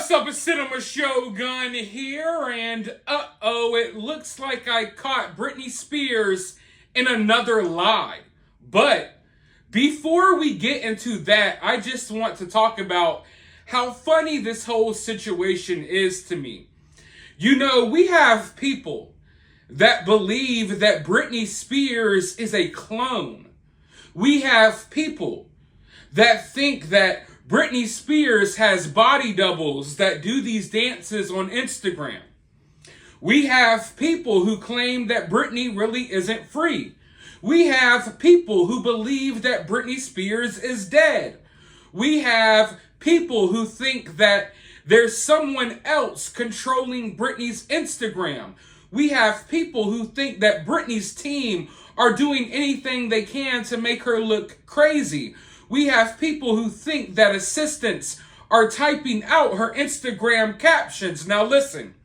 What's up, it's Cinema Shogun here, and it looks like I caught Britney Spears in another lie. But before we get into that, I just want to talk about how funny this whole situation is to me. You know, we have people that believe that Britney Spears is a clone. We have people that think that Britney Spears has body doubles that do these dances on Instagram. We have people who claim that Britney really isn't free. We have people who believe that Britney Spears is dead. We have people who think that there's someone else controlling Britney's Instagram. We have people who think that Britney's team are doing anything they can to make her look crazy. We have people who think that assistants are typing out her Instagram captions. Now listen,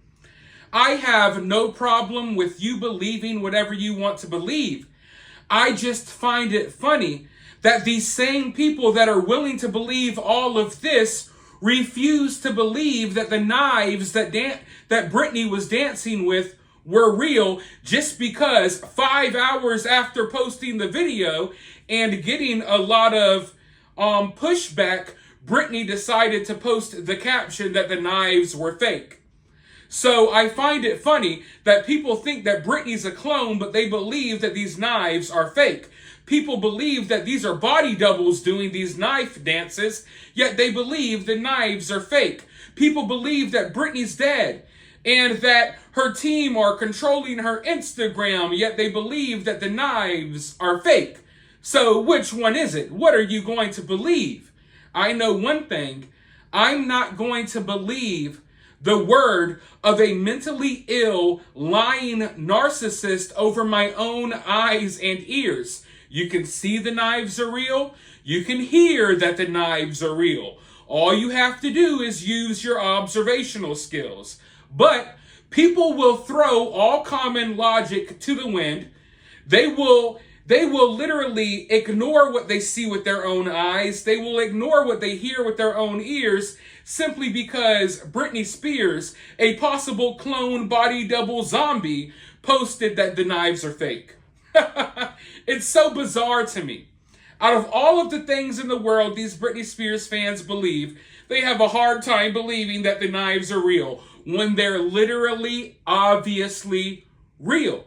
I have no problem with you believing whatever you want to believe. I just find it funny that these same people that are willing to believe all of this refuse to believe that the knives that Britney was dancing with were real, just because 5 hours after posting the video and getting a lot of pushback, Britney decided to post the caption that the knives were fake. So I find it funny that people think that Britney's a clone, but they believe that these knives are fake. People believe that these are body doubles doing these knife dances, yet they believe the knives are fake. People believe that Britney's dead and that her team are controlling her Instagram, yet they believe that the knives are fake. So which one is it? What are you going to believe? I know one thing. I'm not going to believe the word of a mentally ill, lying narcissist over my own eyes and ears. You can see the knives are real. You can hear that the knives are real. All you have to do is use your observational skills. But people will throw all common logic to the wind. They will literally ignore what they see with their own eyes. They will ignore what they hear with their own ears simply because Britney Spears, a possible clone body double zombie, posted that the knives are fake. It's so bizarre to me. Out of all of the things in the world these Britney Spears fans believe, they have a hard time believing that the knives are real when they're literally, obviously real.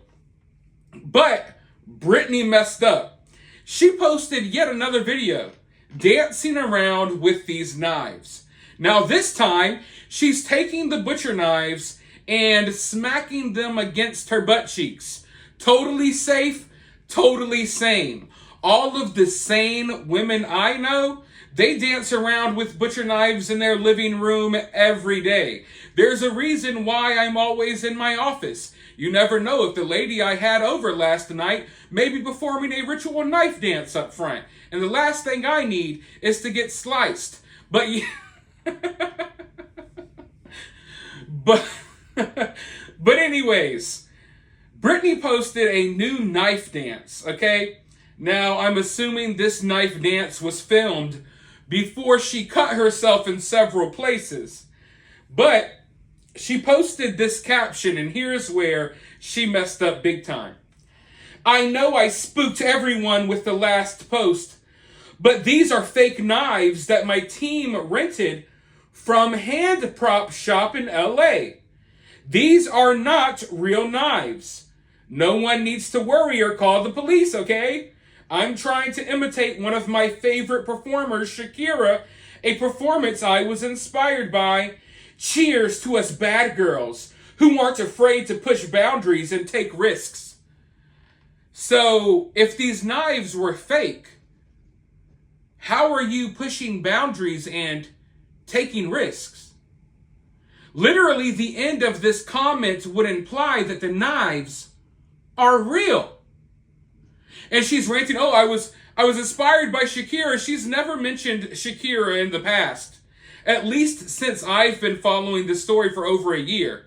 But Britney messed up. She posted yet another video dancing around with these knives. Now this time, she's taking the butcher knives and smacking them against her butt cheeks. Totally safe, totally sane. All of the sane women I know, they dance around with butcher knives in their living room every day. There's a reason why I'm always in my office. You never know if the lady I had over last night may be performing a ritual knife dance up front. And the last thing I need is to get sliced. But anyways, Britney posted a new knife dance, okay? Now, I'm assuming this knife dance was filmed before she cut herself in several places. But she posted this caption, and here's where she messed up big time. I know I spooked everyone with the last post, but these are fake knives that my team rented from Hand Prop Shop in LA. These are not real knives. No one needs to worry or call the police, okay? I'm trying to imitate one of my favorite performers, Shakira, a performance I was inspired by. Cheers to us bad girls who aren't afraid to push boundaries and take risks. So, if these knives were fake, how are you pushing boundaries and taking risks? Literally, the end of this comment would imply that the knives are real. And she's ranting, I was inspired by Shakira. She's never mentioned Shakira in the past. At least since I've been following this story for over a year.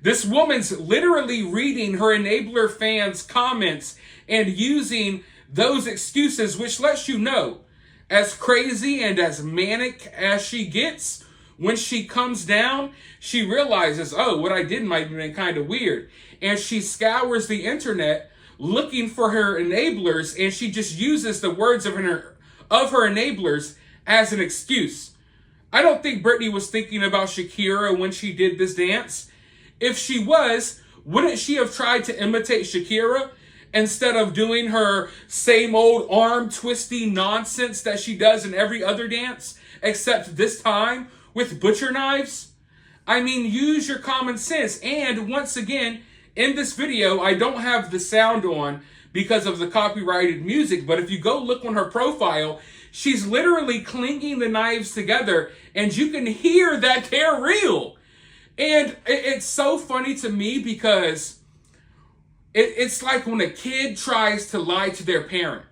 This woman's literally reading her enabler fans' comments and using those excuses, which lets you know, as crazy and as manic as she gets, when she comes down, she realizes, oh, what I did might have been kind of weird. And she scours the internet looking for her enablers, and she just uses the words of her enablers as an excuse. I don't think Britney was thinking about Shakira when she did this dance. If she was, wouldn't she have tried to imitate Shakira instead of doing her same old arm twisty nonsense that she does in every other dance, except this time with butcher knives? I mean, use your common sense. And once again, in this video, I don't have the sound on because of the copyrighted music, but if you go look on her profile, she's literally clinking the knives together, and you can hear that they're real. And it's so funny to me because it's like when a kid tries to lie to their parent.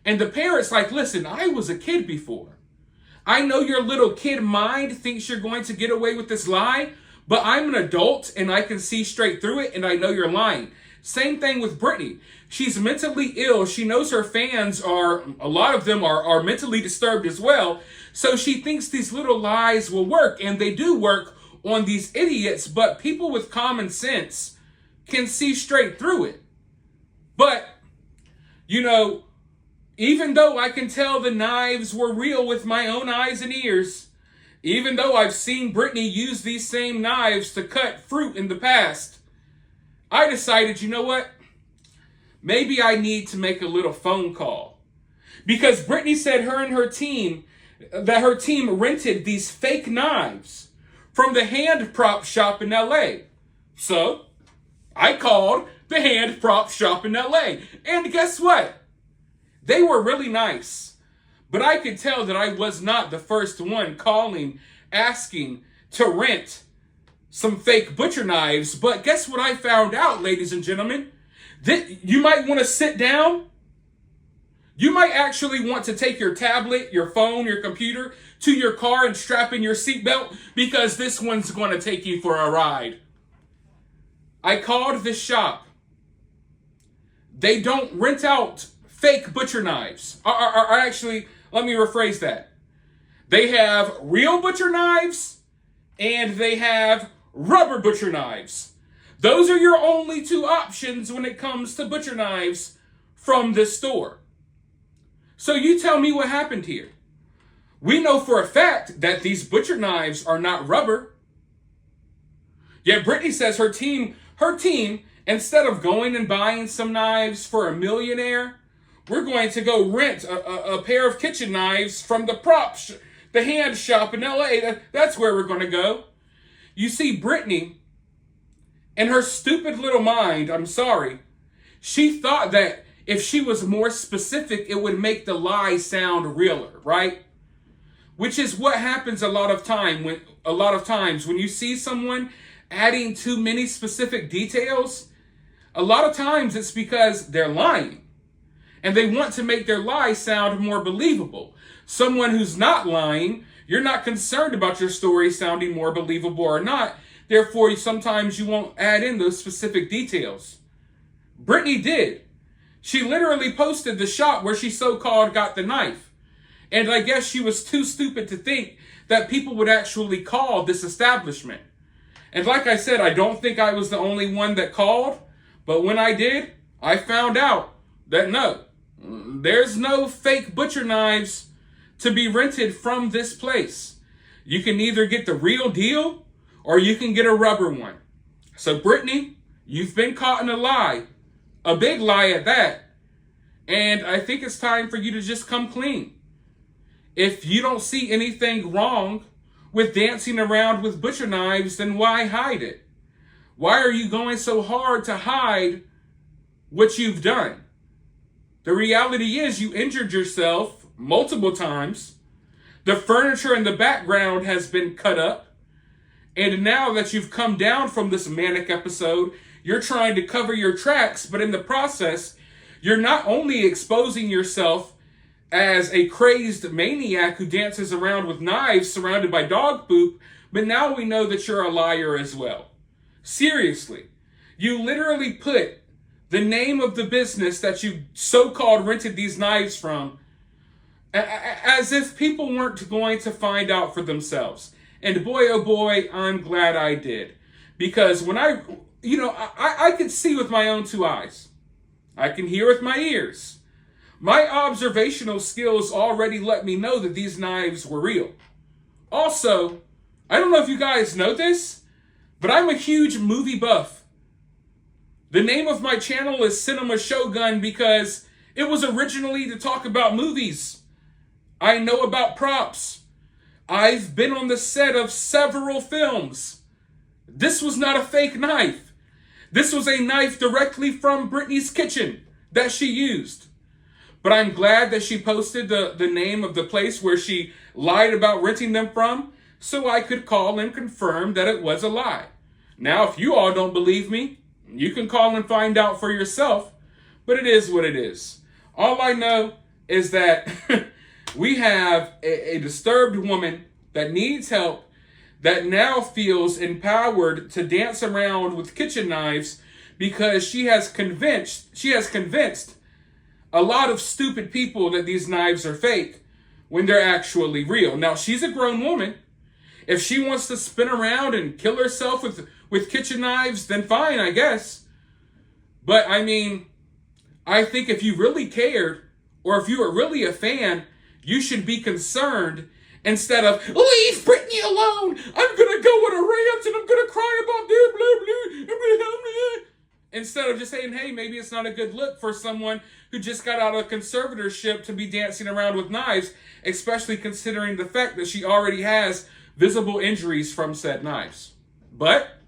And the parent's like, listen, I was a kid before. I know your little kid mind thinks you're going to get away with this lie, but I'm an adult and I can see straight through it, and I know you're lying. Same thing with Britney. She's mentally ill. She knows her fans a lot of them are mentally disturbed as well. So she thinks these little lies will work, and they do work on these idiots, but people with common sense can see straight through it. But, you know, even though I can tell the knives were real with my own eyes and ears, even though I've seen Britney use these same knives to cut fruit in the past, I decided, you know what? Maybe I need to make a little phone call. Because Britney said that her team rented these fake knives from the hand prop shop in LA. So, I called the hand prop shop in LA. And guess what? They were really nice. But I could tell that I was not the first one calling, asking to rent some fake butcher knives. But guess what I found out, ladies and gentlemen? That you might want to sit down. You might actually want to take your tablet, your phone, your computer to your car and strap in your seatbelt, because this one's going to take you for a ride. I called this shop. They don't rent out fake butcher knives. Or actually, let me rephrase that. They have real butcher knives and they have rubber butcher knives. Those are your only two options when it comes to butcher knives from this store. So you tell me what happened here. We know for a fact that these butcher knives are not rubber. Yet Britney says her team, instead of going and buying some knives for a millionaire, we're going to go rent a pair of kitchen knives from the hand shop in LA. That's where we're going to go. You see, Britney, in her stupid little mind, I'm sorry, she thought that if she was more specific, it would make the lie sound realer, right? Which is what happens a lot of times when you see someone adding too many specific details. A lot of times it's because they're lying, and they want to make their lie sound more believable. Someone who's not lying, you're not concerned about your story sounding more believable or not. Therefore, sometimes you won't add in those specific details. Britney did. She literally posted the shop where she so-called got the knife. And I guess she was too stupid to think that people would actually call this establishment. And like I said, I don't think I was the only one that called. But when I did, I found out that no, there's no fake butcher knives to be rented from this place. You can either get the real deal or you can get a rubber one. So Britney, you've been caught in a lie. A big lie at that. And I think it's time for you to just come clean. If you don't see anything wrong with dancing around with butcher knives, then why hide it? Why are you going so hard to hide what you've done? The reality is you injured yourself multiple times. The furniture in the background has been cut up. And now that you've come down from this manic episode, you're trying to cover your tracks, but in the process, you're not only exposing yourself as a crazed maniac who dances around with knives surrounded by dog poop, but now we know that you're a liar as well. Seriously, you literally put the name of the business that you so-called rented these knives from as if people weren't going to find out for themselves. And boy, oh boy, I'm glad I did. Because when I could see with my own two eyes. I can hear with my ears. My observational skills already let me know that these knives were real. Also, I don't know if you guys know this, but I'm a huge movie buff. The name of my channel is Cinema Shogun because it was originally to talk about movies. I know about props. I've been on the set of several films. This was not a fake knife. This was a knife directly from Britney's kitchen that she used. But I'm glad that she posted the name of the place where she lied about renting them from so I could call and confirm that it was a lie. Now, if you all don't believe me, you can call and find out for yourself, but it is what it is. All I know is that we have a disturbed woman that needs help, that now feels empowered to dance around with kitchen knives because she has convinced a lot of stupid people that these knives are fake when they're actually real. Now, she's a grown woman. If she wants to spin around and kill herself with kitchen knives, then fine, I guess. But I mean, I think if you really cared, or if you were really a fan, you should be concerned instead of, leave Britney alone. I'm going to go on a rant and I'm going to cry about this, blah, blah, blah, blah. Instead of just saying, hey, maybe it's not a good look for someone who just got out of conservatorship to be dancing around with knives, especially considering the fact that she already has visible injuries from said knives. But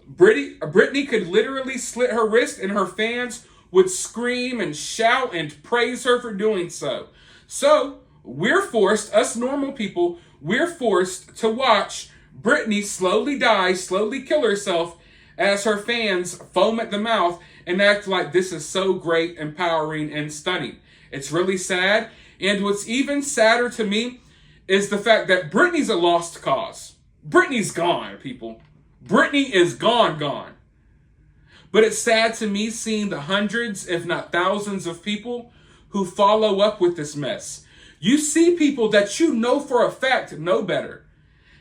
Britney could literally slit her wrist and her fans would scream and shout and praise her for doing so. So we're forced, us normal people, we're forced to watch Britney slowly die, slowly kill herself as her fans foam at the mouth and act like this is so great, empowering, and stunning. It's really sad. And what's even sadder to me is the fact that Britney's a lost cause. Britney's gone, people. Britney is gone. But it's sad to me seeing the hundreds, if not thousands of people who follow up with this mess. You see people that you know for a fact know better,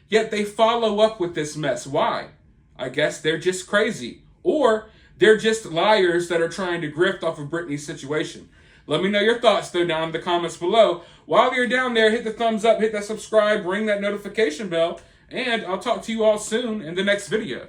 yet they follow up with this mess. Why? I guess they're just crazy. Or they're just liars that are trying to grift off of Britney's situation. Let me know your thoughts, though, down in the comments below. While you're down there, hit the thumbs up, hit that subscribe, ring that notification bell, and I'll talk to you all soon in the next video.